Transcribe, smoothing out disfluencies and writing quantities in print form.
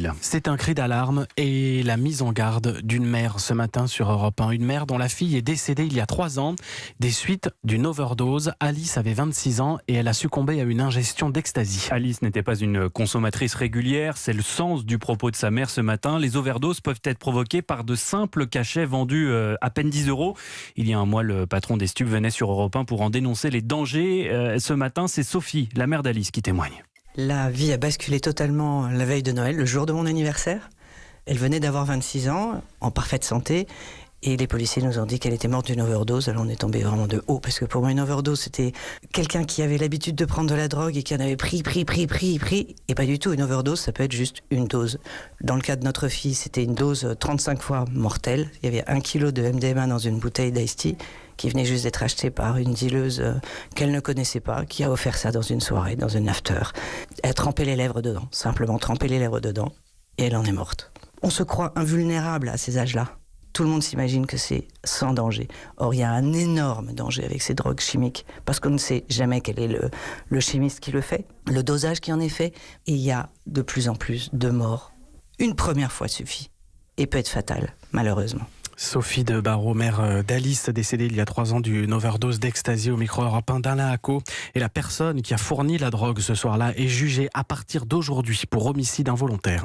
Lille. C'est un cri d'alarme et la mise en garde d'une mère ce matin sur Europe 1. Une mère dont la fille est décédée il y a 3 ans des suites d'une overdose. Alice avait 26 ans et elle a succombé à une ingestion d'ecstasy. Alice n'était pas une consommatrice régulière, c'est le sens du propos de sa mère ce matin. Les overdoses peuvent être provoquées par de simples cachets vendus à peine 10 €. Il y a un mois, le patron des stupes venait sur Europe 1 pour en dénoncer les dangers. Ce matin, c'est Sophie, la mère d'Alice, qui témoigne. La vie a basculé totalement la veille de Noël, le jour de mon anniversaire. Elle venait d'avoir 26 ans, en parfaite santé, et les policiers nous ont dit qu'elle était morte d'une overdose. Alors on est tombé vraiment de haut, parce que pour moi une overdose c'était quelqu'un qui avait l'habitude de prendre de la drogue et qui en avait pris, et pas du tout. Une overdose, ça peut être juste une dose. Dans le cas de notre fille, c'était une dose 35 fois mortelle. Il y avait 1 kilo de MDMA dans une bouteille d'Ice Tea, qui venait juste d'être achetée par une dealeuse qu'elle ne connaissait pas, qui a offert ça dans une soirée, dans une after. Elle a trempé les lèvres dedans, simplement trempé les lèvres dedans, et elle en est morte. On se croit invulnérable à ces âges-là. Tout le monde s'imagine que c'est sans danger. Or, il y a un énorme danger avec ces drogues chimiques, parce qu'on ne sait jamais quel est le chimiste qui le fait, le dosage qui en est fait, et il y a de plus en plus de morts. Une première fois suffit, et peut être fatale, malheureusement. Sophie de Barreau, mère d'Alice, décédée il y a 3 ans d'une overdose d'ecstasy au micro Europe 1 d'Alain Acco. Et la personne qui a fourni la drogue ce soir-là est jugée à partir d'aujourd'hui pour homicide involontaire.